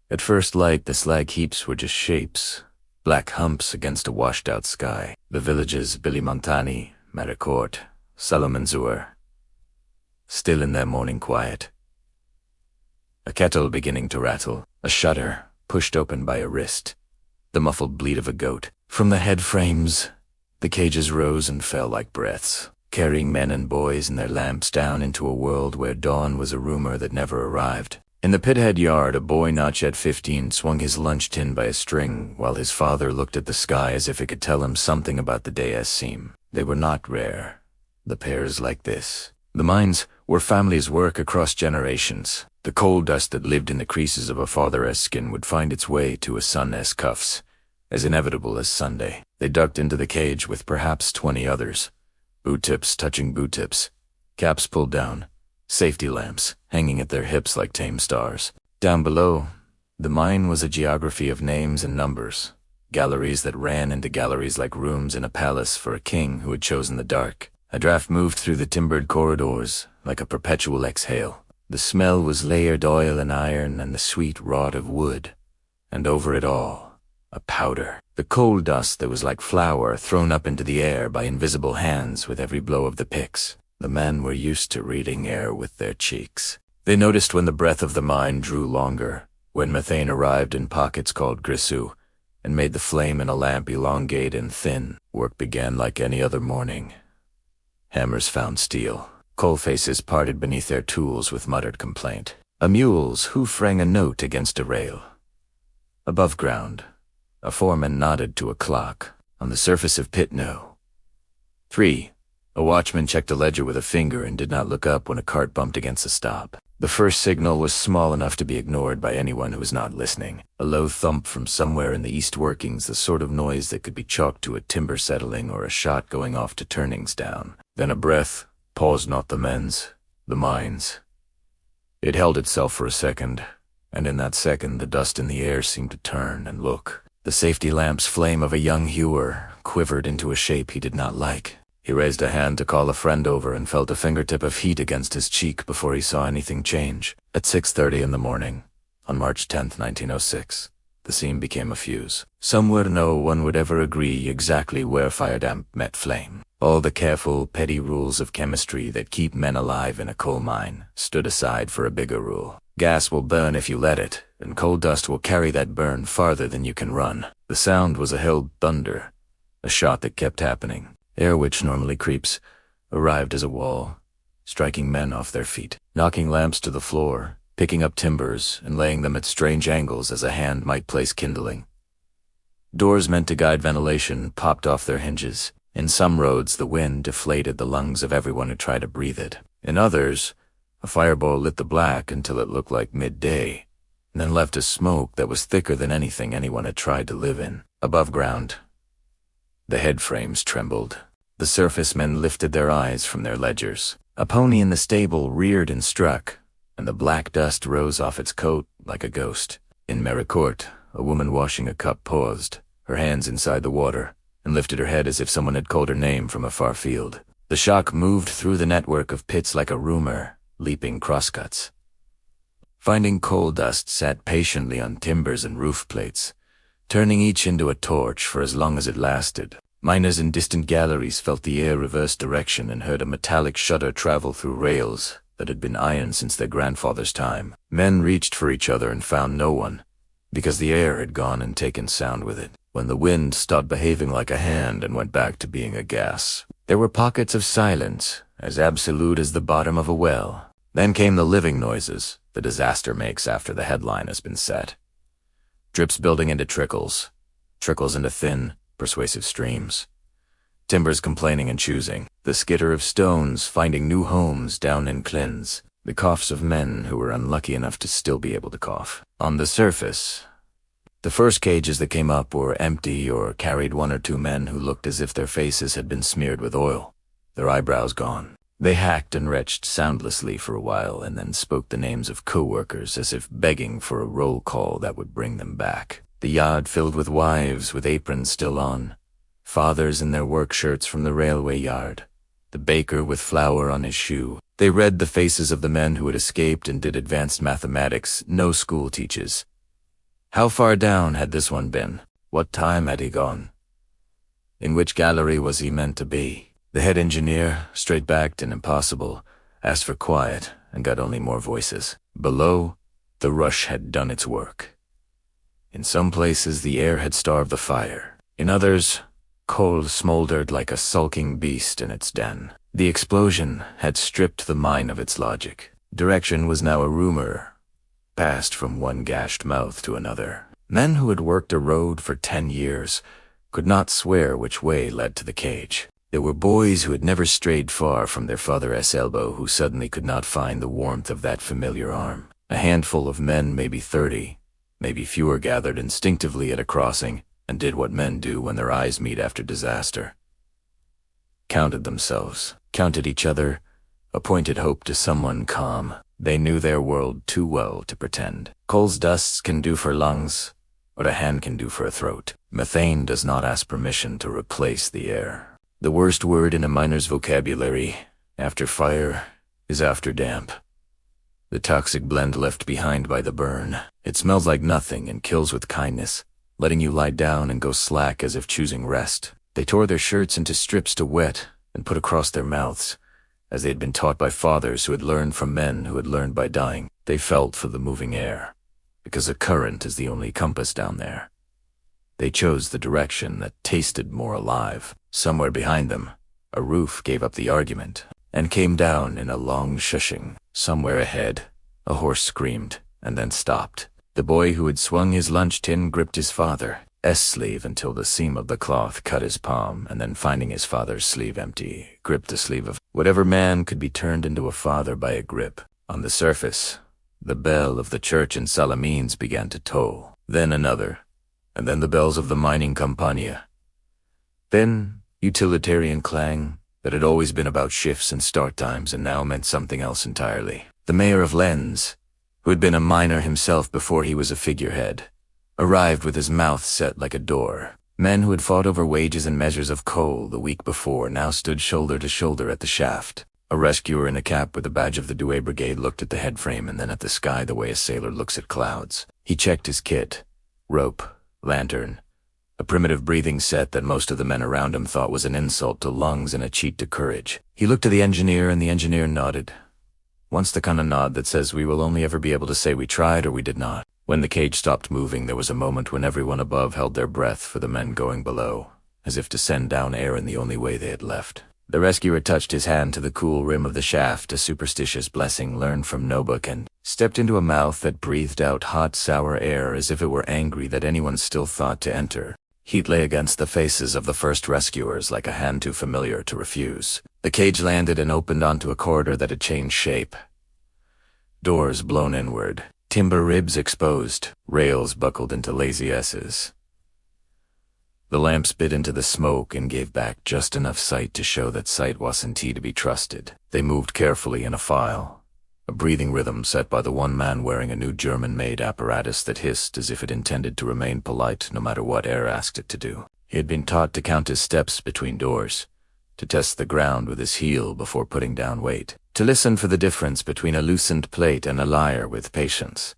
At first light, the slag heaps were just shapes, black humps against a washed-out sky. The villages Bilimontani, Maricourt, Salamanzur, still in their morning quiet. A kettle beginning to rattle, a shutter pushed open by a wrist, the muffled bleat of a goat. From the head frames, the cages rose and fell like breaths, carrying men and boys and their lamps down into a world where dawn was a rumor that never arrived. In the pithead yard, a boy not yet 15 swung his lunch tin by a string, while his father looked at the sky as if it could tell him something about the day as seem. They were not rare, the pairs like this. The mines were families' work across generations. The coal dust that lived in the creases of a father-esque skin would find its way to a son-esque cuffs, as inevitable as Sunday. They ducked into the cage with perhaps 20 others, boot tips touching boot tips, caps pulled down, safety lamps hanging at their hips like tame stars. Down below, the mine was a geography of names and numbers, galleries that ran into galleries like rooms in a palace for a king who had chosen the dark. A draft moved through the timbered corridors like a perpetual exhale. The smell was layered oil and iron and the sweet rot of wood, and over it all, a powder. The coal dust that was like flour thrown up into the air by invisible hands with every blow of the picks. The men were used to reading air with their cheeks. They noticed when the breath of the mine drew longer, when methane arrived in pockets called grisou, and made the flame in a lamp elongate and thin. Work began like any other morning. Hammers found steel. Coal faces parted beneath their tools with muttered complaint. A mule's hoof rang a note against a rail. Above ground, a foreman nodded to a clock. On the surface of pit no. 3. A watchman checked a ledger with a finger and did not look up when a cart bumped against a stop. The first signal was small enough to be ignored by anyone who was not listening. A low thump from somewhere in the east workings, the sort of noise that could be chalked to a timber settling or a shot going off to turnings down. Then a breath, pause not the men's, the mines. It held itself for a second, and in that second the dust in the air seemed to turn and look. The safety lamp's flame of a young hewer quivered into a shape he did not like. He raised a hand to call a friend over and felt a fingertip of heat against his cheek before he saw anything change. At 6:30 in the morning, on March 10th, 1906, the scene became a fuse. Somewhere no one would ever agree exactly where fire damp met flame. All the careful, petty rules of chemistry that keep men alive in a coal mine stood aside for a bigger rule. Gas will burn if you let it, and coal dust will carry that burn farther than you can run. The sound was a held thunder, a shot that kept happening. Air, which normally creeps, arrived as a wall, striking men off their feet, knocking lamps to the floor, picking up timbers and laying them at strange angles as a hand might place kindling. Doors meant to guide ventilation popped off their hinges. In some roads, the wind deflated the lungs of everyone who tried to breathe it. In others, a fireball lit the black until it looked like midday, and then left a smoke that was thicker than anything anyone had tried to live in. Above ground, the head frames trembled. The surface men lifted their eyes from their ledgers. A pony in the stable reared and struck, and the black dust rose off its coat like a ghost. In Maricourt, a woman washing a cup paused, her hands inside the water, and lifted her head as if someone had called her name from a far field. The shock moved through the network of pits like a rumor, leaping crosscuts. Finding coal dust sat patiently on timbers and roof plates, turning each into a torch for as long as it lasted. Miners in distant galleries felt the air reverse direction and heard a metallic shudder travel through rails that had been iron since their grandfather's time. Men reached for each other and found no one, because the air had gone and taken sound with it. When the wind stopped behaving like a hand and went back to being a gas, there were pockets of silence, as absolute as the bottom of a well. Then came the living noises the disaster makes after the headline has been set. Drips building into trickles, trickles into thin, persuasive streams. Timbers complaining and choosing. The skitter of stones finding new homes down in clins. The coughs of men who were unlucky enough to still be able to cough. On the surface, the first cages that came up were empty or carried one or two men who looked as if their faces had been smeared with oil, their eyebrows gone. They hacked and retched soundlessly for a while and then spoke the names of co-workers as if begging for a roll call that would bring them back. The yard filled with wives with aprons still on, fathers in their work shirts from the railway yard, the baker with flour on his shoe. They read the faces of the men who had escaped and did advanced mathematics, no school teaches, How far down had this one been? What time had he gone? In which gallery was he meant to be? The head engineer, straight-backed and impossible, asked for quiet and got only more voices. Below, the rush had done its work. In some places, the air had starved the fire. In others, coal smoldered like a sulking beast in its den. The explosion had stripped the mine of its logic. Direction was now a rumor, passed from one gashed mouth to another. Men who had worked a road for 10 years could not swear which way led to the cage. There were boys who had never strayed far from their father's elbow who suddenly could not find the warmth of that familiar arm. A handful of men, maybe 30, maybe fewer, gathered instinctively at a crossing and did what men do when their eyes meet after disaster. Counted themselves, counted each other, appointed hope to someone calm. They knew their world too well to pretend. Coal's dust can do for lungs, what a hand can do for a throat. Methane does not ask permission to replace the air. The worst word in a miner's vocabulary, after fire, is afterdamp. The toxic blend left behind by the burn. It smells like nothing and kills with kindness, letting you lie down and go slack as if choosing rest. They tore their shirts into strips to wet and put across their mouths, as they had been taught by fathers who had learned from men who had learned by dying. They felt for the moving air, because a current is the only compass down there. They chose the direction that tasted more alive. Somewhere behind them, a roof gave up the argument and came down in a long shushing. Somewhere ahead, a horse screamed and then stopped. The boy who had swung his lunch tin gripped his father's sleeve until the seam of the cloth cut his palm, and then finding his father's sleeve empty, gripped the sleeve of whatever man could be turned into a father by a grip. On the surface, the bell of the church in Salamines began to toll, then another, and then the bells of the mining Campania. Then, utilitarian clang that had always been about shifts and start times and now meant something else entirely. The mayor of Lens, who had been a miner himself before he was a figurehead, arrived with his mouth set like a door. Men who had fought over wages and measures of coal the week before now stood shoulder to shoulder at the shaft. A rescuer in a cap with the badge of the Douai Brigade looked at the headframe and then at the sky the way a sailor looks at clouds. He checked his kit, rope, lantern, a primitive breathing set that most of the men around him thought was an insult to lungs and a cheat to courage. He looked at the engineer and the engineer nodded. Once the kind of nod that says we will only ever be able to say we tried or we did not. When the cage stopped moving, there was a moment when everyone above held their breath for the men going below, as if to send down air in the only way they had left. The rescuer touched his hand to the cool rim of the shaft, a superstitious blessing learned from Nobuk, and stepped into a mouth that breathed out hot, sour air as if it were angry that anyone still thought to enter. Heat lay against the faces of the first rescuers like a hand too familiar to refuse. The cage landed and opened onto a corridor that had changed shape. Doors blown inward. Timber ribs exposed, rails buckled into lazy S's. The lamps bit into the smoke and gave back just enough sight to show that sight wasn't to be trusted. They moved carefully in a file, a breathing rhythm set by the one man wearing a new German-made apparatus that hissed as if it intended to remain polite no matter what air asked it to do. He had been taught to count his steps between doors, to test the ground with his heel before putting down weight, to listen for the difference between a loosened plate and a lyre with patience.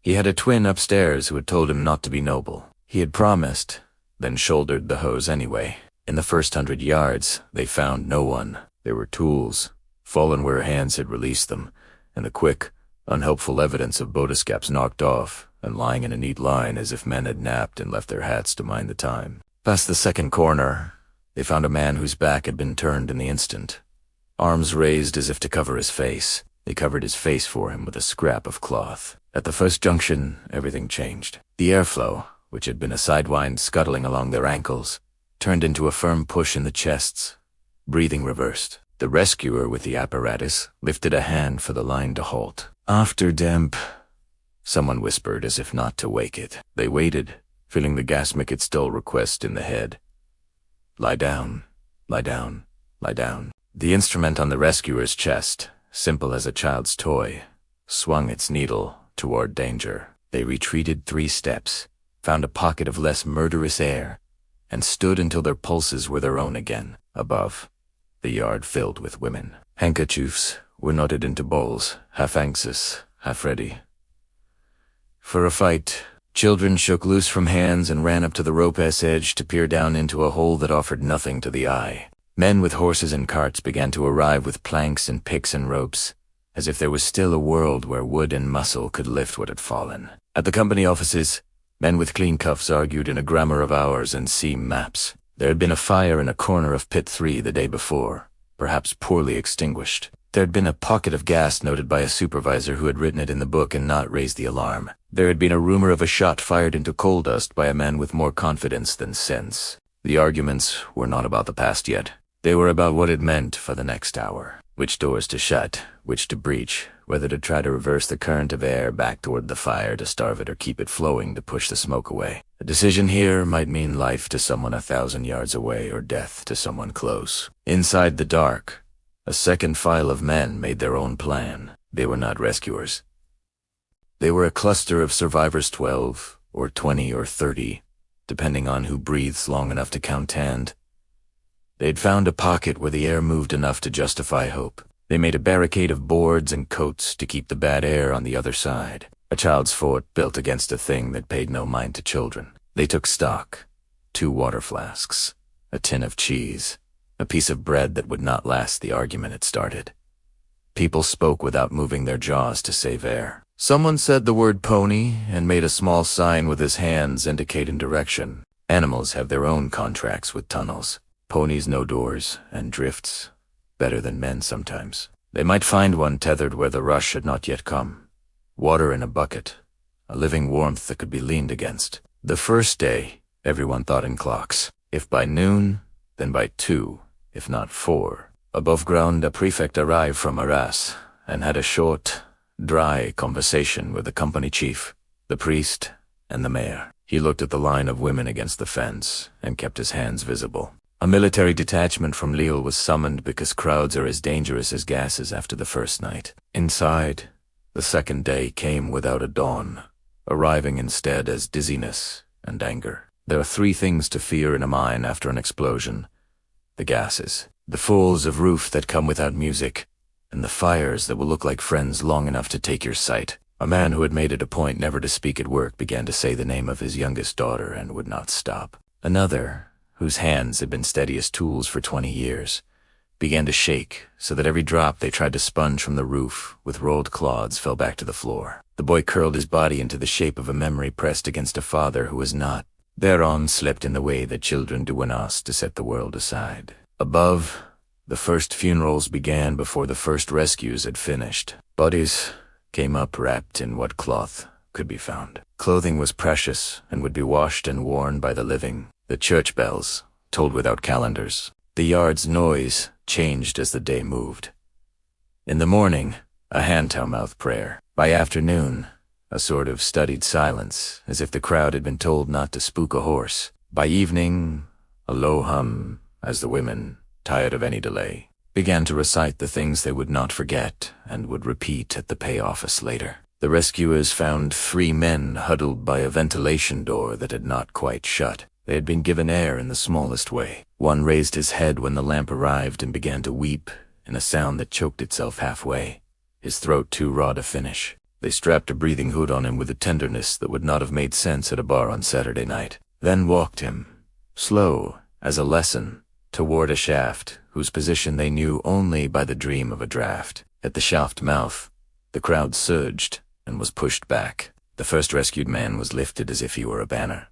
He had a twin upstairs who had told him not to be noble. He had promised, then shouldered the hose anyway. In the first 100 yards, they found no one. There were tools, fallen where hands had released them, and the quick, unhelpful evidence of bodyscaps knocked off and lying in a neat line as if men had napped and left their hats to mind the time. Past the second corner, they found a man whose back had been turned in the instant. Arms raised as if to cover his face. They covered his face for him with a scrap of cloth. At the first junction, everything changed. The airflow, which had been a sidewind scuttling along their ankles, turned into a firm push in the chests. Breathing reversed. The rescuer with the apparatus lifted a hand for the line to halt. "Afterdamp," someone whispered as if not to wake it. They waited, feeling the gas micket's dull request in the head. "Lie down, lie down, lie down." The instrument on the rescuer's chest, simple as a child's toy, swung its needle toward danger. They retreated 3 steps, found a pocket of less murderous air, and stood until their pulses were their own again. Above, the yard filled with women. Handkerchiefs were knotted into bowls, half anxious, half ready. For a fight, Children shook loose from hands and ran up to the rope's edge to peer down into a hole that offered nothing to the eye. Men with horses and carts began to arrive with planks and picks and ropes, as if there was still a world where wood and muscle could lift what had fallen. At the company offices, men with clean cuffs argued in a grammar of hours and seam maps. There had been a fire in a corner of Pit 3 the day before, perhaps poorly extinguished. There had been a pocket of gas noted by a supervisor who had written it in the book and not raised the alarm. There had been a rumor of a shot fired into coal dust by a man with more confidence than sense. The arguments were not about the past yet. They were about what it meant for the next hour. Which doors to shut, which to breach, whether to try to reverse the current of air back toward the fire to starve it or keep it flowing to push the smoke away. A decision here might mean life to someone 1,000 yards away or death to someone close. Inside the dark, a second file of men made their own plan. They were not rescuers. They were a cluster of survivors, 12 or 20 or 30, depending on who breathes long enough to count hand. They'd found a pocket where the air moved enough to justify hope. They made a barricade of boards and coats to keep the bad air on the other side. A child's fort built against a thing that paid no mind to children. They took stock. 2 water flasks, a tin of cheese, a piece of bread that would not last the argument it started. People spoke without moving their jaws to save air. Someone said the word pony and made a small sign with his hands indicating direction. Animals have their own contracts with tunnels. Ponies know doors and drifts better than men sometimes. They might find one tethered where the rush had not yet come. Water in a bucket, a living warmth that could be leaned against. The first day, everyone thought in clocks. If by noon, then by 2, if not 4. Above ground, a prefect arrived from Arras and had a short, dry conversation with the company chief, the priest, and the mayor. He looked at the line of women against the fence and kept his hands visible. A military detachment from Lille was summoned because crowds are as dangerous as gases after the first night. Inside, the second day came without a dawn, arriving instead as dizziness and anger. There are 3 things to fear in a mine after an explosion: the gases, the falls of roof that come without music, and the fires that will look like friends long enough to take your sight. A man who had made it a point never to speak at work began to say the name of his youngest daughter and would not stop. Another, whose hands had been steady as tools for 20 years, began to shake so that every drop they tried to sponge from the roof with rolled clods fell back to the floor. The boy curled his body into the shape of a memory pressed against a father who was not. Thereon slept in the way that children do when asked to set the world aside. Above, the first funerals began before the first rescues had finished. Bodies came up wrapped in what cloth could be found. Clothing was precious and would be washed and worn by the living. The church bells tolled without calendars. The yard's noise changed as the day moved. In the morning, a hand-to-mouth prayer. By afternoon, a sort of studied silence, as if the crowd had been told not to spook a horse. By evening, a low hum, as the women, tired of any delay, began to recite the things they would not forget and would repeat at the pay office later. The rescuers found 3 men huddled by a ventilation door that had not quite shut. They had been given air in the smallest way. One raised his head when the lamp arrived and began to weep in a sound that choked itself halfway, his throat too raw to finish. They strapped a breathing hood on him with a tenderness that would not have made sense at a bar on Saturday night, then walked him, slow as a lesson, toward a shaft whose position they knew only by the dream of a draft. At the shaft mouth, the crowd surged and was pushed back. The first rescued man was lifted as if he were a banner.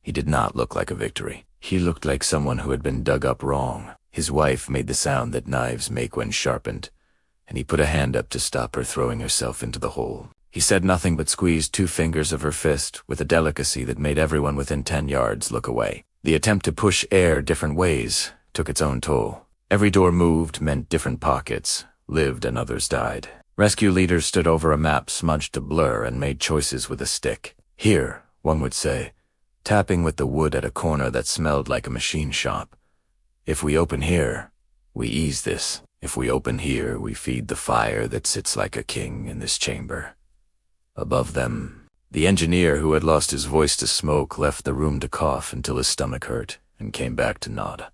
He did not look like a victory. He looked like someone who had been dug up wrong. His wife made the sound that knives make when sharpened, and he put a hand up to stop her throwing herself into the hole. He said nothing but squeezed 2 fingers of her fist with a delicacy that made everyone within 10 yards look away. The attempt to push air different ways took its own toll. Every door moved meant different pockets, lived and others died. Rescue leaders stood over a map smudged to blur and made choices with a stick. Here, one would say, tapping with the wood at a corner that smelled like a machine shop. If we open here, we ease this. If we open here, we feed the fire that sits like a king in this chamber. Above them, the engineer who had lost his voice to smoke left the room to cough until his stomach hurt and came back to nod.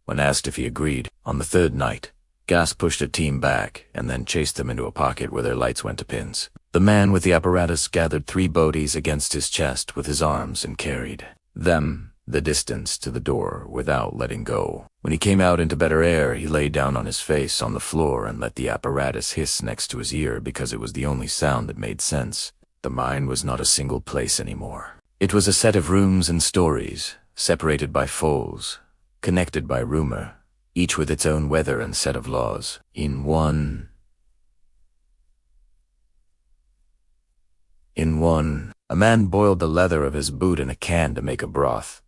When asked if he agreed, on the 3rd night, Gas pushed a team back and then chased them into a pocket where their lights went to pins. The man with the apparatus gathered 3 bodies against his chest with his arms and carried them the distance to the door without letting go. When he came out into better air, he lay down on his face on the floor and let the apparatus hiss next to his ear because it was the only sound that made sense. The mine was not a single place anymore. It was a set of rooms and stories, separated by folds, connected by rumor, each with its own weather and set of laws. In one, a man boiled the leather of his boot in a can to make a broth.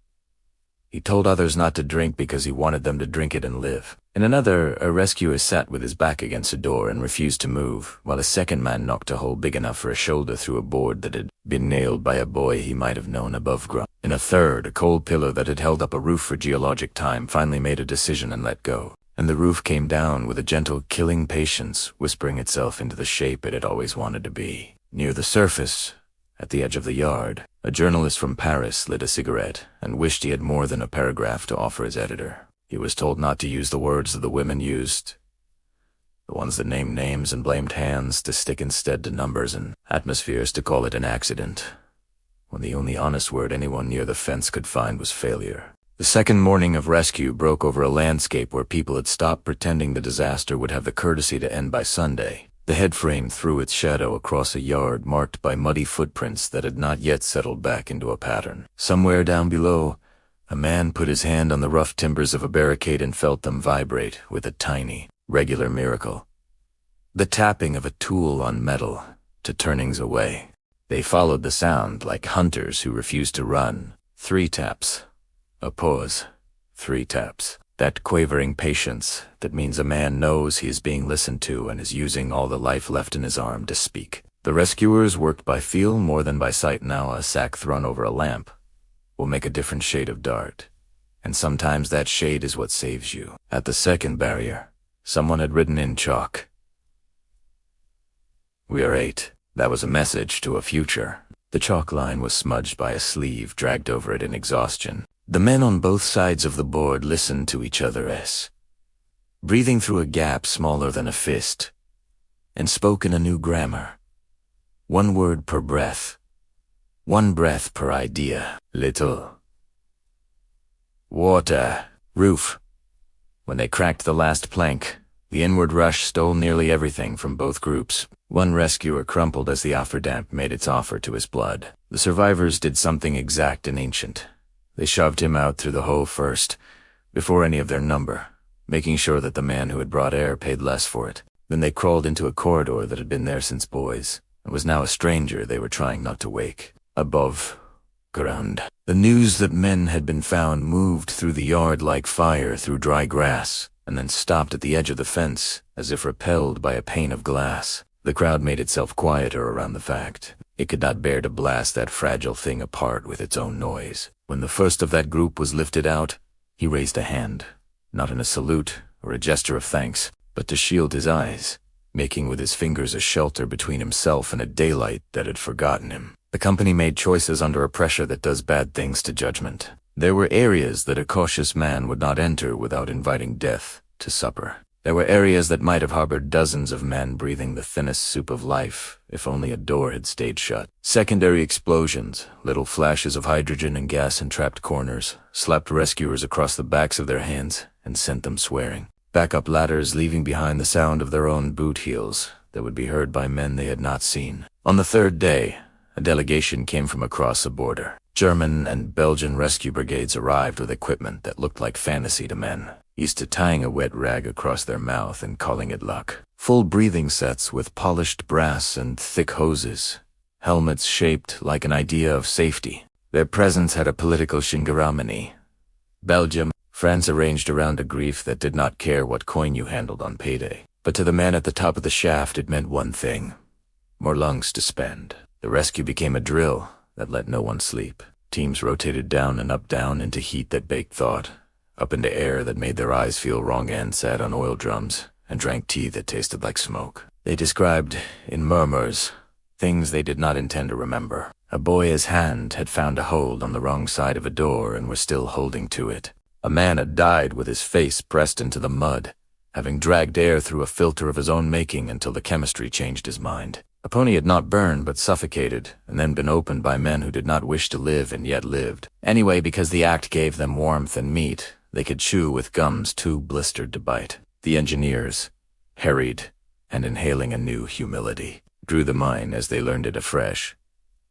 He told others not to drink because he wanted them to drink it and live. In another, a rescuer sat with his back against a door and refused to move, while a second man knocked a hole big enough for a shoulder through a board that had been nailed by a boy he might have known above ground. In a third, a coal pillar that had held up a roof for geologic time finally made a decision and let go, and the roof came down with a gentle, killing patience, whispering itself into the shape it had always wanted to be. Near the surface, at the edge of the yard, a journalist from Paris lit a cigarette and wished he had more than a paragraph to offer his editor. He was told not to use the words that the women used, the ones that named names and blamed hands, to stick instead to numbers and atmospheres, to call it an accident, when the only honest word anyone near the fence could find was failure. The second morning of rescue broke over a landscape where people had stopped pretending the disaster would have the courtesy to end by Sunday. The head frame threw its shadow across a yard marked by muddy footprints that had not yet settled back into a pattern. Somewhere down below, a man put his hand on the rough timbers of a barricade and felt them vibrate with a tiny, regular miracle. The tapping of a tool on metal to turnings away. They followed the sound like hunters who refused to run. 3 taps. A pause. 3 taps. That quavering patience that means a man knows he is being listened to and is using all the life left in his arm to speak. The rescuers worked by feel more than by sight now. A sack thrown over a lamp will make a different shade of dark, and sometimes that shade is what saves you. At the second barrier, someone had written in chalk, "We are 8. That was a message to a future. The chalk line was smudged by a sleeve dragged over it in exhaustion. The men on both sides of the board listened to each other as, breathing through a gap smaller than a fist, and spoke in a new grammar. 1 word per breath. 1 breath per idea. Little. Water. Roof. When they cracked the last plank, the inward rush stole nearly everything from both groups. One rescuer crumpled as the afterdamp made its offer to his blood. The survivors did something exact and ancient. They shoved him out through the hole first, before any of their number, making sure that the man who had brought air paid less for it. Then they crawled into a corridor that had been there since boys, and was now a stranger they were trying not to wake. Above ground, the news that men had been found moved through the yard like fire through dry grass, and then stopped at the edge of the fence, as if repelled by a pane of glass. The crowd made itself quieter around the fact. It could not bear to blast that fragile thing apart with its own noise. When the first of that group was lifted out, he raised a hand, not in a salute or a gesture of thanks, but to shield his eyes, making with his fingers a shelter between himself and a daylight that had forgotten him. The company made choices under a pressure that does bad things to judgment. There were areas that a cautious man would not enter without inviting death to supper. There were areas that might have harbored dozens of men breathing the thinnest soup of life, if only a door had stayed shut. Secondary explosions, little flashes of hydrogen and gas in trapped corners, slapped rescuers across the backs of their hands and sent them swearing. Backup ladders leaving behind the sound of their own boot heels that would be heard by men they had not seen. On the 3rd day, a delegation came from across the border. German and Belgian rescue brigades arrived with equipment that looked like fantasy to men, used to tying a wet rag across their mouth and calling it luck. Full breathing sets with polished brass and thick hoses, helmets shaped like an idea of safety. Their presence had a political shingaramani. Belgium, France arranged around a grief that did not care what coin you handled on payday. But to the man at the top of the shaft it meant one thing: more lungs to spend. The rescue became a drill that let no one sleep. Teams rotated down and up down into heat that baked thought, up into air that made their eyes feel wrong, and sat on oil drums and drank tea that tasted like smoke. They described, in murmurs, things they did not intend to remember. A boy's hand had found a hold on the wrong side of a door and was still holding to it. A man had died with his face pressed into the mud, having dragged air through a filter of his own making until the chemistry changed his mind. A pony had not burned but suffocated, and then been opened by men who did not wish to live and yet lived. Anyway, because the act gave them warmth and meat, they could chew with gums too blistered to bite. The engineers, harried and inhaling a new humility, drew the mine as they learned it afresh.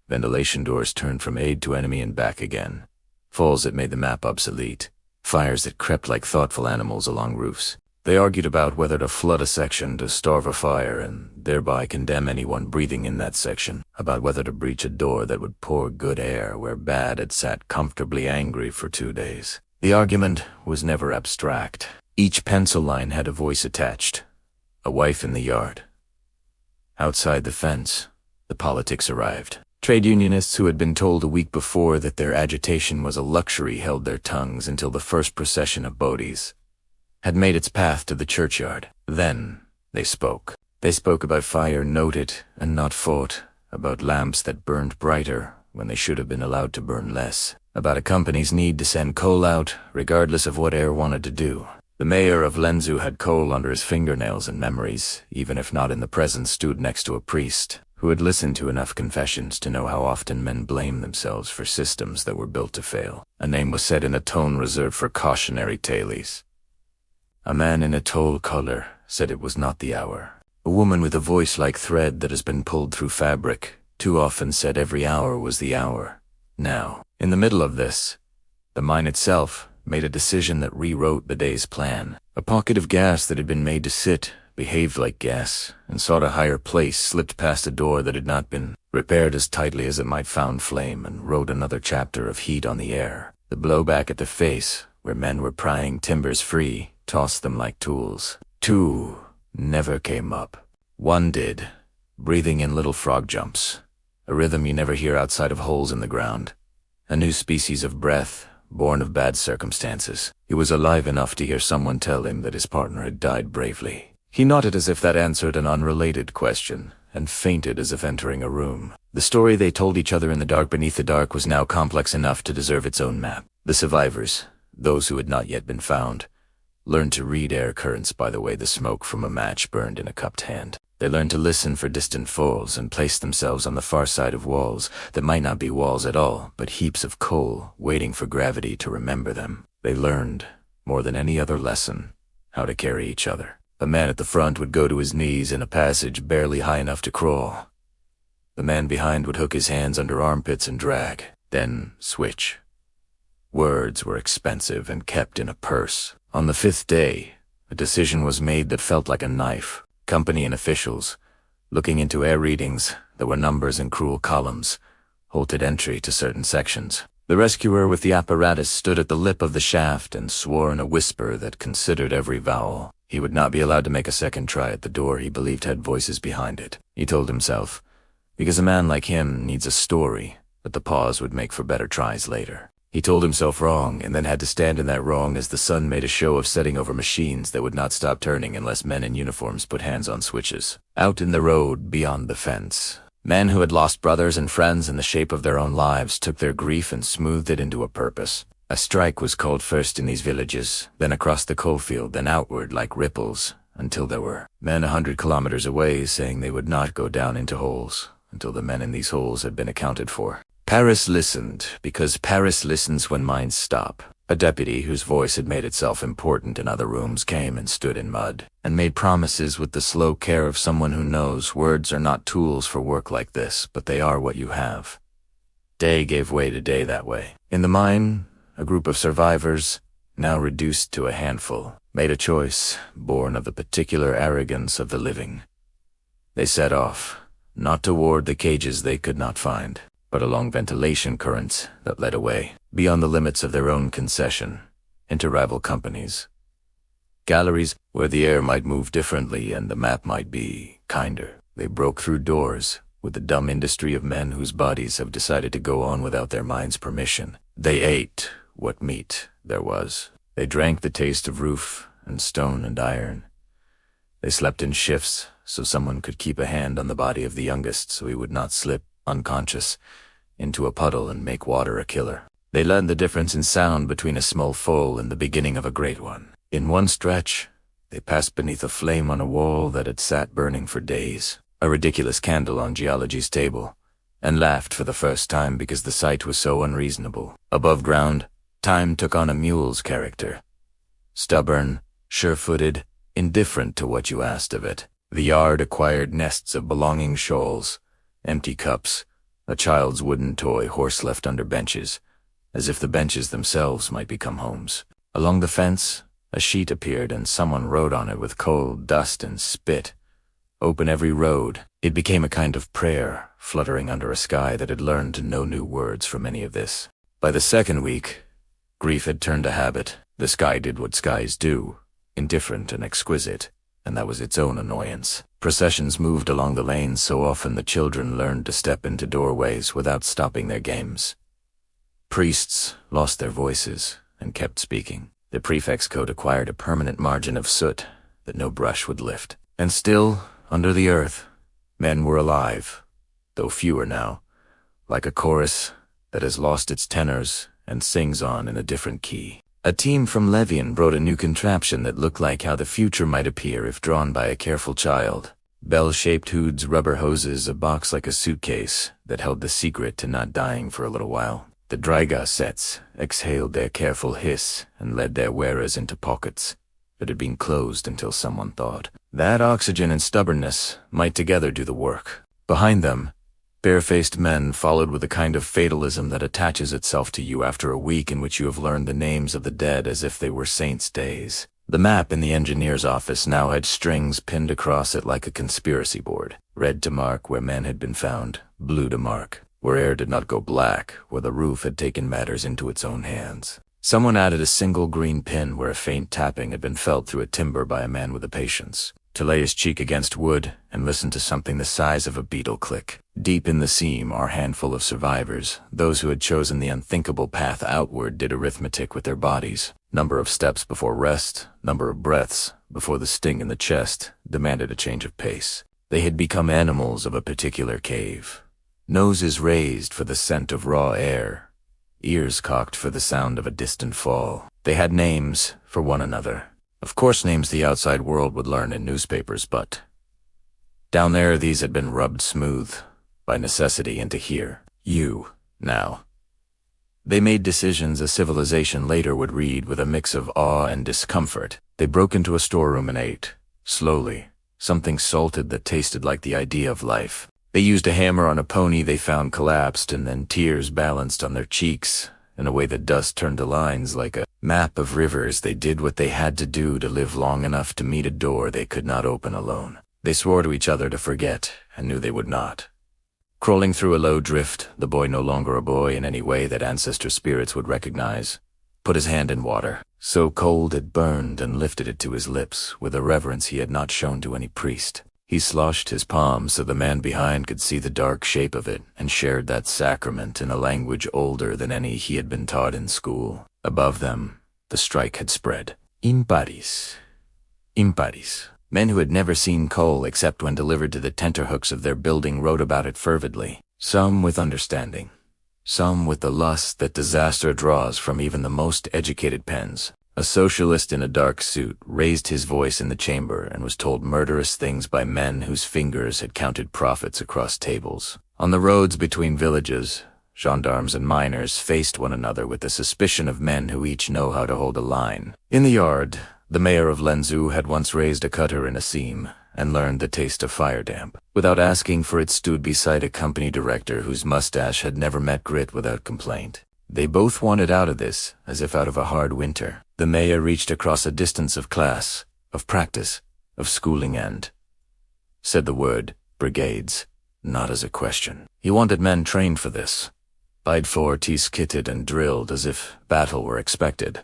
Ventilation doors turned from aid to enemy and back again. Falls that made the map obsolete. Fires that crept like thoughtful animals along roofs. They argued about whether to flood a section to starve a fire and thereby condemn anyone breathing in that section, about whether to breach a door that would pour good air where bad had sat comfortably angry for 2 days. The argument was never abstract. Each pencil line had a voice attached. A wife in the yard. Outside the fence, the politics arrived. Trade unionists who had been told a week before that their agitation was a luxury held their tongues until the first procession of bodies had made its path to the churchyard. Then they spoke. They spoke about fire noted and not fought, about lamps that burned brighter when they should have been allowed to burn less, about a company's need to send coal out regardless of what air wanted to do. The mayor of Lenzu had coal under his fingernails and memories, even if not in the present, stood next to a priest who had listened to enough confessions to know how often men blame themselves for systems that were built to fail. A name was said in a tone reserved for cautionary tales. A man in a toll collar said it was not the hour. A woman with a voice like thread that has been pulled through fabric too often said every hour was the hour. Now, in the middle of this, the mine itself made a decision that rewrote the day's plan. A pocket of gas that had been made to sit, behaved like gas, and sought a higher place, slipped past a door that had not been repaired as tightly as it might found flame, and wrote another chapter of heat on the air. The blowback at the face, where men were prying timbers free, tossed them like tools. 2 never came up. 1 did, breathing in little frog jumps, a rhythm you never hear outside of holes in the ground. A new species of breath, born of bad circumstances. He was alive enough to hear someone tell him that his partner had died bravely. He nodded as if that answered an unrelated question, and fainted as if entering a room. The story they told each other in the dark beneath the dark was now complex enough to deserve its own map. The survivors, those who had not yet been found, learned to read air currents by the way the smoke from a match burned in a cupped hand. They learned to listen for distant falls and place themselves on the far side of walls that might not be walls at all, but heaps of coal waiting for gravity to remember them. They learned, more than any other lesson, how to carry each other. The man at the front would go to his knees in a passage barely high enough to crawl. The man behind would hook his hands under armpits and drag, then switch. Words were expensive and kept in a purse. On the 5th day, a decision was made that felt like a knife. Company and officials, looking into air readings that were numbers in cruel columns, halted entry to certain sections. The rescuer with the apparatus stood at the lip of the shaft and swore in a whisper that considered every vowel. He would not be allowed to make a second try at the door he believed had voices behind it, he told himself, because a man like him needs a story, but the pause would make for better tries later. He told himself wrong, and then had to stand in that wrong as the sun made a show of setting over machines that would not stop turning unless men in uniforms put hands on switches. Out in the road, beyond the fence, men who had lost brothers and friends in the shape of their own lives took their grief and smoothed it into a purpose. A strike was called first in these villages, then across the coalfield, then outward like ripples, until there were men 100 kilometers away saying they would not go down into holes until the men in these holes had been accounted for. Paris listened, because Paris listens when minds stop. A deputy whose voice had made itself important in other rooms came and stood in mud, and made promises with the slow care of someone who knows words are not tools for work like this, but they are what you have. Day gave way to day that way. In the mine, a group of survivors, now reduced to a handful, made a choice, born of the particular arrogance of the living. They set off, not toward the cages they could not find, but along ventilation currents that led away, beyond the limits of their own concession, into rival companies. Galleries where the air might move differently and the map might be kinder. They broke through doors with the dumb industry of men whose bodies have decided to go on without their minds' permission. They ate what meat there was. They drank the taste of roof and stone and iron. They slept in shifts so someone could keep a hand on the body of the youngest so he would not slip, unconscious, into a puddle and make water a killer. They learned the difference in sound between a small fall and the beginning of a great one. In one stretch, they passed beneath a flame on a wall that had sat burning for days. a ridiculous candle on geology's table, and laughed for the first time because the sight was so unreasonable. Above ground, time took on a mule's character. Stubborn, sure-footed, indifferent to what you asked of it. The yard acquired nests of belonging shoals, empty cups, a child's wooden toy horse left under benches, as if the benches themselves might become homes. Along the fence, a sheet appeared and someone wrote on it with coal, dust, and spit. Open every road. It became a kind of prayer, fluttering under a sky that had learned to know new words from any of this. By the second week, grief had turned a habit. The sky did what skies do, indifferent and exquisite, and that was its own annoyance. Processions moved along the lanes so often the children learned to step into doorways without stopping their games. Priests lost their voices and kept speaking. The prefect's coat acquired a permanent margin of soot that no brush would lift. And still, under the earth, men were alive, though fewer now, like a chorus that has lost its tenors and sings on in a different key. A team from Levian brought a new contraption that looked like how the future might appear if drawn by a careful child. Bell-shaped hoods, rubber hoses, a box like a suitcase that held the secret to not dying for a little while. The drygas sets exhaled their careful hiss and led their wearers into pockets that had been closed until someone thought that oxygen and stubbornness might together do the work. Behind them, bare-faced men followed with a kind of fatalism that attaches itself to you after a week in which you have learned the names of the dead as if they were saints' days. The map in the engineer's office now had strings pinned across it like a conspiracy board. Red to mark where men had been found, blue to mark where air did not go black, where the roof had taken matters into its own hands. Someone added a single green pin where a faint tapping had been felt through a timber by a man with a patience, to lay his cheek against wood and listen to something the size of a beetle click. Deep in the seam, our handful of survivors, those who had chosen the unthinkable path outward, did arithmetic with their bodies. Number of steps before rest, number of breaths before the sting in the chest, demanded a change of pace. They had become animals of a particular cave. Noses raised for the scent of raw air, ears cocked for the sound of a distant fall. They had names for one another. Of course, names the outside world would learn in newspapers, but down there these had been rubbed smooth by necessity into here. You, now. They made decisions a civilization later would read with a mix of awe and discomfort. They broke into a storeroom and ate, slowly, something salted that tasted like the idea of life. They used a hammer on a pony they found collapsed, and then tears balanced on their cheeks in a way that dust turned to lines like a map of rivers. They did what they had to do to live long enough to meet a door they could not open alone. They swore to each other to forget, and knew they would not. Crawling through a low drift, the boy no longer a boy in any way that ancestor spirits would recognize, put his hand in water, so cold it burned, and lifted it to his lips with a reverence he had not shown to any priest. He sloshed his palm so the man behind could see the dark shape of it, and shared that sacrament in a language older than any he had been taught in school. Above them, the strike had spread. Imparis. Imparis. Men who had never seen coal except when delivered to the tenterhooks of their building wrote about it fervidly, some with understanding, some with the lust that disaster draws from even the most educated pens. A socialist in a dark suit raised his voice in the chamber and was told murderous things by men whose fingers had counted profits across tables. On the roads between villages, gendarmes and miners faced one another with the suspicion of men who each know how to hold a line. In the yard, the mayor of Lenzhou had once raised a cutter in a seam and learned the taste of fire damp. Without asking for it, stood beside a company director whose mustache had never met grit without complaint. They both wanted out of this, as if out of a hard winter. The mayor reached across a distance of class, of practice, of schooling, and said the word, brigades, not as a question. He wanted men trained for this, pied for, kitted and drilled as if battle were expected,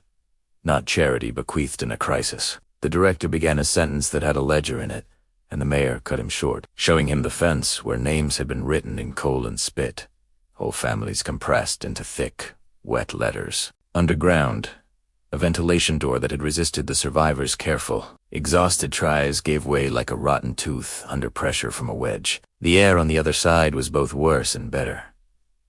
not charity bequeathed in a crisis. The director began a sentence that had a ledger in it, and the mayor cut him short, showing him the fence where names had been written in coal and spit, whole families compressed into thick, wet letters. Underground, a ventilation door that had resisted the survivors' careful, exhausted tries gave way like a rotten tooth under pressure from a wedge. The air on the other side was both worse and better.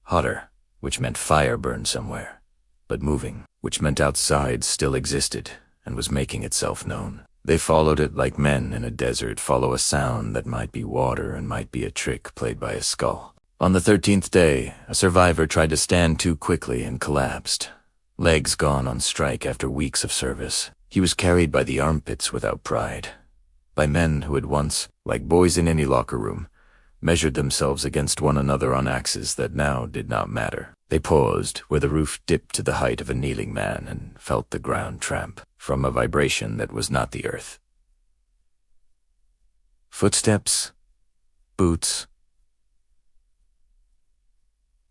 Hotter, which meant fire burned somewhere, but moving, which meant outside still existed and was making itself known. They followed it like men in a desert follow a sound that might be water and might be a trick played by a skull. On the 13th day, a survivor tried to stand too quickly and collapsed. Legs gone on strike after weeks of service. He was carried by the armpits without pride. By men who had once, like boys in any locker room, measured themselves against one another on axes that now did not matter. They paused where the roof dipped to the height of a kneeling man and felt the ground tramp from a vibration that was not the earth. Footsteps, boots,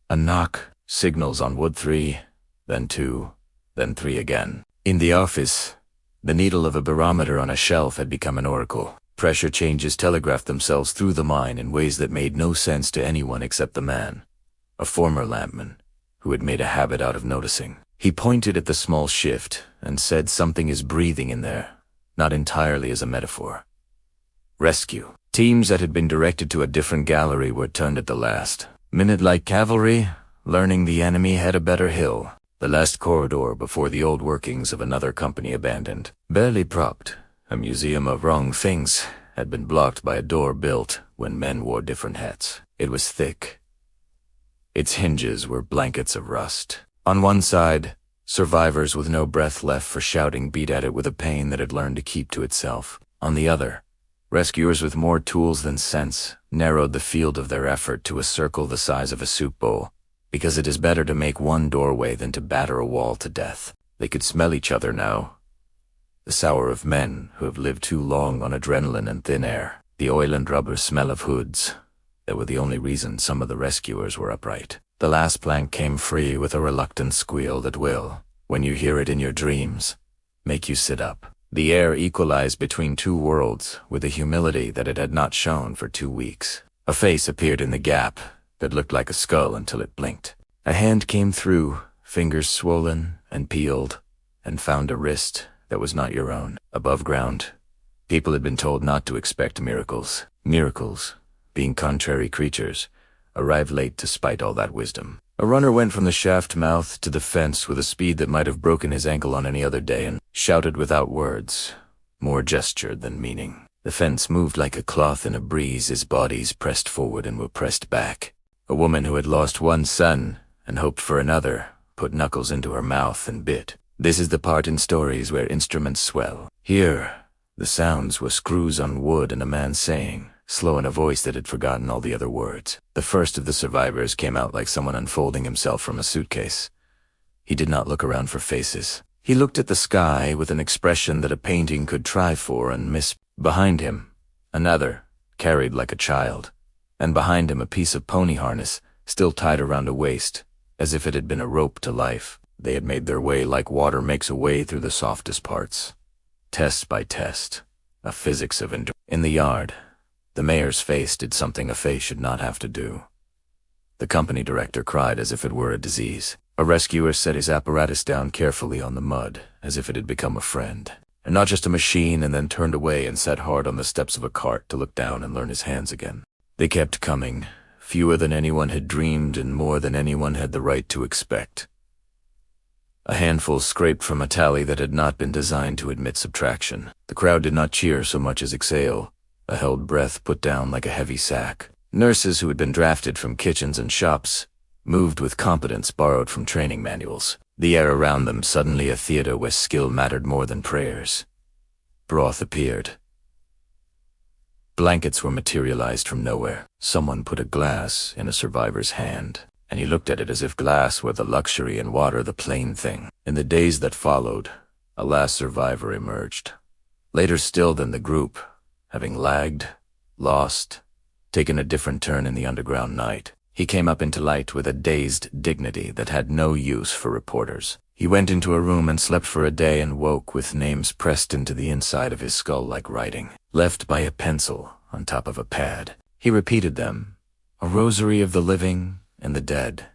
a knock, signals on wood 3, then 2, then 3 again. In the office, the needle of a barometer on a shelf had become an oracle. Pressure changes telegraphed themselves through the mine in ways that made no sense to anyone except the man, a former lampman, who had made a habit out of noticing. He pointed at the small shift and said something is breathing in there, not entirely as a metaphor. Rescue. Teams that had been directed to a different gallery were turned at the last minute like cavalry, learning the enemy had a better hill. The last corridor before the old workings of another company abandoned. Barely propped, a museum of wrong things had been blocked by a door built when men wore different hats. It was thick. Its hinges were blankets of rust. On one side, survivors with no breath left for shouting beat at it with a pain that had learned to keep to itself. On the other, rescuers with more tools than sense narrowed the field of their effort to a circle the size of a soup bowl, because it is better to make one doorway than to batter a wall to death. They could smell each other now. The sour of men who have lived too long on adrenaline and thin air. The oil and rubber smell of hoods that were the only reason some of the rescuers were upright. The last plank came free with a reluctant squeal that will, when you hear it in your dreams, make you sit up. The air equalized between two worlds with a humility that it had not shown for 2 weeks. A face appeared in the gap that looked like a skull until it blinked. A hand came through, fingers swollen and peeled, and found a wrist that was not your own. Above ground, people had been told not to expect miracles. Miracles, being contrary creatures, arrived late despite all that wisdom. A runner went from the shaft mouth to the fence with a speed that might have broken his ankle on any other day and shouted without words, more gesture than meaning. The fence moved like a cloth in a breeze as bodies pressed forward and were pressed back. A woman who had lost one son and hoped for another put knuckles into her mouth and bit. This is the part in stories where instruments swell. Here, the sounds were screws on wood and a man saying, slow in a voice that had forgotten all the other words. The first of the survivors came out like someone unfolding himself from a suitcase. He did not look around for faces. He looked at the sky with an expression that a painting could try for and miss. Behind him, another, carried like a child, and behind him a piece of pony harness, still tied around a waist, as if it had been a rope to life. They had made their way like water makes a way through the softest parts. Test by test, a physics of endurance. In the yard, the mayor's face did something a face should not have to do. The company director cried as if it were a disease. A rescuer set his apparatus down carefully on the mud, as if it had become a friend, and not just a machine, and then turned away and sat hard on the steps of a cart to look down and learn his hands again. They kept coming, fewer than anyone had dreamed and more than anyone had the right to expect. A handful scraped from a tally that had not been designed to admit subtraction. The crowd did not cheer so much as exhale, a held breath put down like a heavy sack. Nurses who had been drafted from kitchens and shops moved with competence borrowed from training manuals. The air around them suddenly a theater where skill mattered more than prayers. Broth appeared. Blankets were materialized from nowhere. Someone put a glass in a survivor's hand, and he looked at it as if glass were the luxury and water the plain thing. In the days that followed, a last survivor emerged. Later still than the group, having lagged, lost, taken a different turn in the underground night. He came up into light with a dazed dignity that had no use for reporters. He went into a room and slept for a day and woke with names pressed into the inside of his skull like writing, left by a pencil on top of a pad. He repeated them, a rosary of the living and the dead,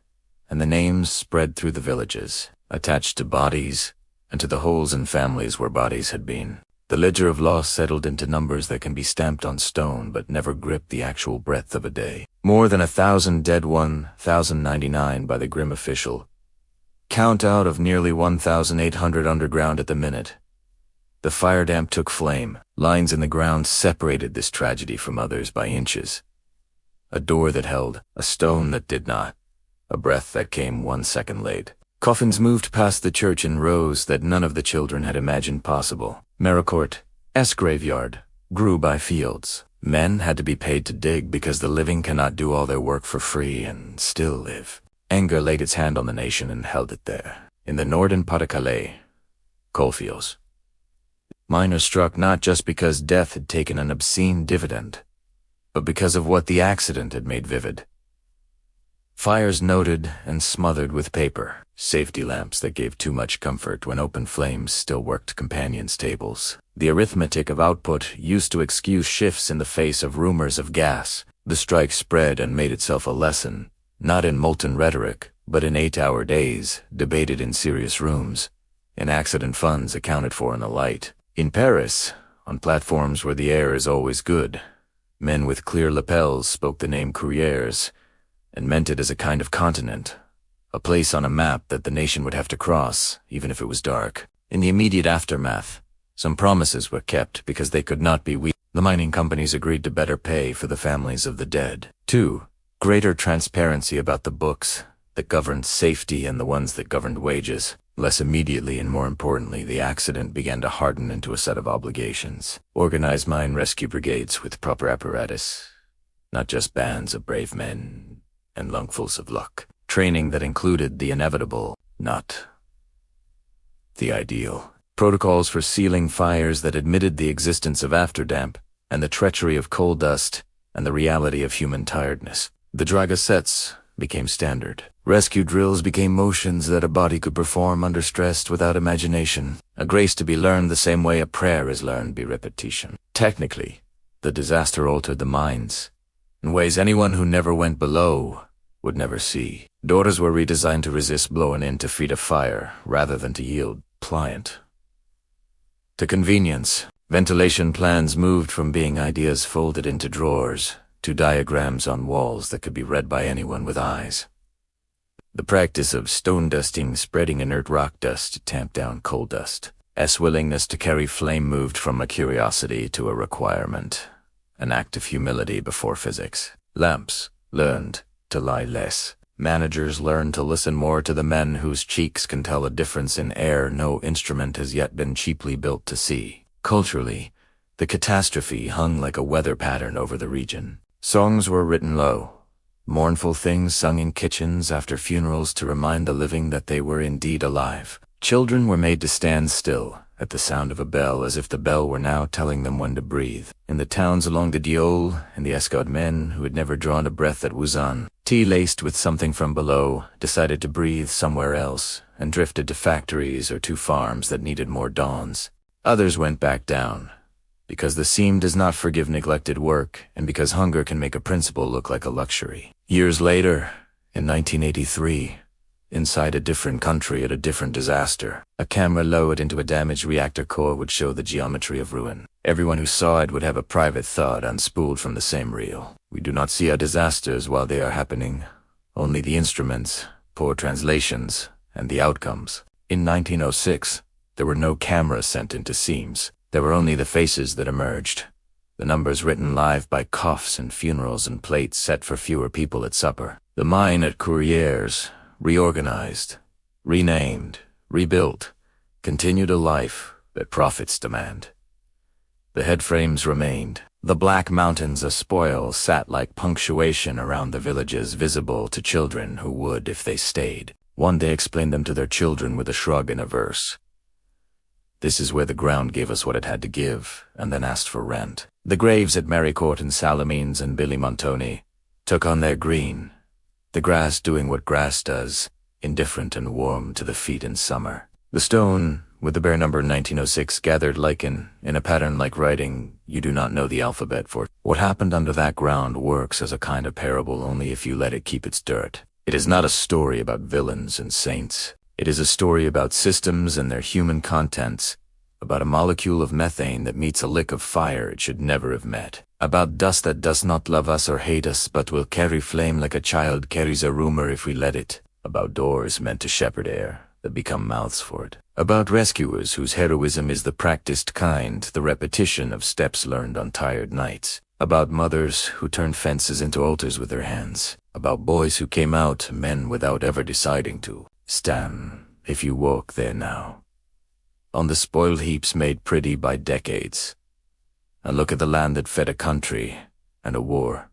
and the names spread through the villages, attached to bodies and to the holes in families where bodies had been. The ledger of loss settled into numbers that can be stamped on stone but never grip the actual breadth of a day. More than 1,000 dead, 1,099 by the grim official. Count out of nearly 1,800 underground at the minute. The fire damp took flame. Lines in the ground separated this tragedy from others by inches. A door that held, a stone that did not, a breath that came 1 second late. Coffins moved past the church in rows that none of the children had imagined possible. Maricourt's graveyard grew by fields. Men had to be paid to dig because the living cannot do all their work for free and still live. Anger laid its hand on the nation and held it there. In the northern Pas-de-Calais, coalfields. Miners struck not just because death had taken an obscene dividend, but because of what the accident had made vivid. Fires noted and smothered with paper, safety lamps that gave too much comfort when open flames still worked companions' tables. The arithmetic of output used to excuse shifts in the face of rumors of gas. The strike spread and made itself a lesson, not in molten rhetoric, but in 8-hour days, debated in serious rooms, in accident funds accounted for in the light. In Paris, on platforms where the air is always good, men with clear lapels spoke the name Courrières, and meant it as a kind of continent, a place on a map that the nation would have to cross, even if it was dark. In the immediate aftermath, some promises were kept because they could not be weakened. The mining companies agreed to better pay for the families of the dead. 2. Greater transparency about the books that governed safety and the ones that governed wages. Less immediately and more importantly, the accident began to harden into a set of obligations. Organized mine rescue brigades with proper apparatus, not just bands of brave men and lungfuls of luck. Training that included the inevitable, not the ideal. Protocols for sealing fires that admitted the existence of afterdamp and the treachery of coal dust and the reality of human tiredness. The dragasets became standard. Rescue drills became motions that a body could perform under stress without imagination, a grace to be learned the same way a prayer is learned by repetition. Technically, the disaster altered the mines in ways anyone who never went below would never see. Doors were redesigned to resist blowing in to feed a fire rather than to yield pliant to convenience. Ventilation plans moved from being ideas folded into drawers to diagrams on walls that could be read by anyone with eyes. The practice of stone dusting, spreading inert rock dust to tamp down coal dust. Willingness to carry flame moved from a curiosity to a requirement, an act of humility before physics. Lamps learned to lie less. Managers learned to listen more to the men whose cheeks can tell a difference in air no instrument has yet been cheaply built to see. Culturally, the catastrophe hung like a weather pattern over the region. Songs were written low, mournful things sung in kitchens after funerals to remind the living that they were indeed alive. Children were made to stand still at the sound of a bell as if the bell were now telling them when to breathe. In the towns along the Diolle and the Escaut, men who had never drawn a breath at Wuzan, tea laced with something from below, decided to breathe somewhere else and drifted to factories or to farms that needed more dawns. Others went back down, because the seam does not forgive neglected work and because hunger can make a principle look like a luxury. Years later, in 1983, inside a different country at a different disaster, a camera lowered into a damaged reactor core would show the geometry of ruin. Everyone who saw it would have a private thought unspooled from the same reel. We do not see our disasters while they are happening, only the instruments, poor translations, and the outcomes. In 1906, there were no cameras sent into seams. There were only the faces that emerged, the numbers written live by coughs and funerals and plates set for fewer people at supper. The mine at Courrières, reorganized, renamed, rebuilt, continued a life that profits demand. The headframes remained. The black mountains of spoil sat like punctuation around the villages visible to children who would if they stayed. One day explained them to their children with a shrug and a verse. This is where the ground gave us what it had to give, and then asked for rent. The graves at Maricourt and Salamines and Billy Montoni took on their green, the grass doing what grass does, indifferent and warm to the feet in summer. The stone, with the bare number 1906 gathered lichen, in a pattern like writing you do not know the alphabet for. What happened under that ground works as a kind of parable only if you let it keep its dirt. It is not a story about villains and saints. It is a story about systems and their human contents, about a molecule of methane that meets a lick of fire it should never have met, about dust that does not love us or hate us but will carry flame like a child carries a rumor if we let it, about doors meant to shepherd air, that become mouths for it. About rescuers whose heroism is the practiced kind, the repetition of steps learned on tired nights. About mothers who turned fences into altars with their hands. About boys who came out men without ever deciding to. Stand, if you walk there now, on the spoiled heaps made pretty by decades, and look at the land that fed a country and a war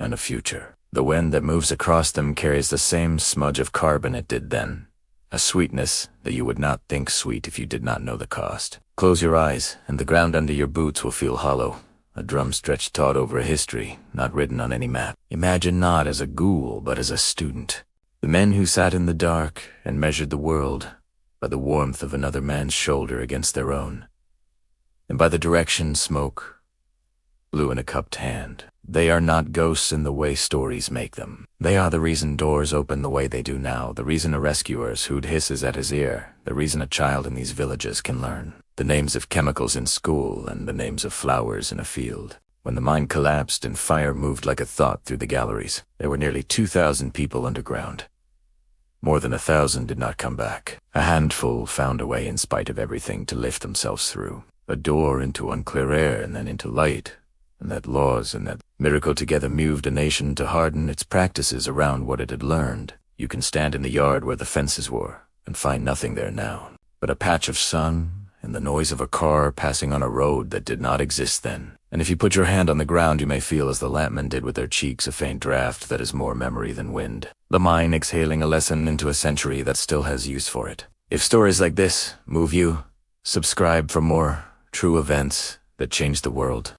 and a future. The wind that moves across them carries the same smudge of carbon it did then, a sweetness that you would not think sweet if you did not know the cost. Close your eyes, and the ground under your boots will feel hollow, a drum stretched taut over a history not written on any map. Imagine not as a ghoul, but as a student. The men who sat in the dark and measured the world by the warmth of another man's shoulder against their own, and by the direction smoke blew in a cupped hand. They are not ghosts in the way stories make them. They are the reason doors open the way they do now, the reason a rescuer's hoot hisses at his ear, the reason a child in these villages can learn the names of chemicals in school and the names of flowers in a field. When the mine collapsed and fire moved like a thought through the galleries, there were nearly 2,000 people underground. More than 1,000 did not come back. A handful found a way in spite of everything to lift themselves through. A door into unclear air and then into light, and that laws and that miracle together moved a nation to harden its practices around what it had learned. You can stand in the yard where the fences were and find nothing there now but a patch of sun and the noise of a car passing on a road that did not exist then. And if you put your hand on the ground, you may feel as the lampmen did with their cheeks a faint draft that is more memory than wind. The mine exhaling a lesson into a century that still has use for it. If stories like this move you, subscribe for more true events that change the world.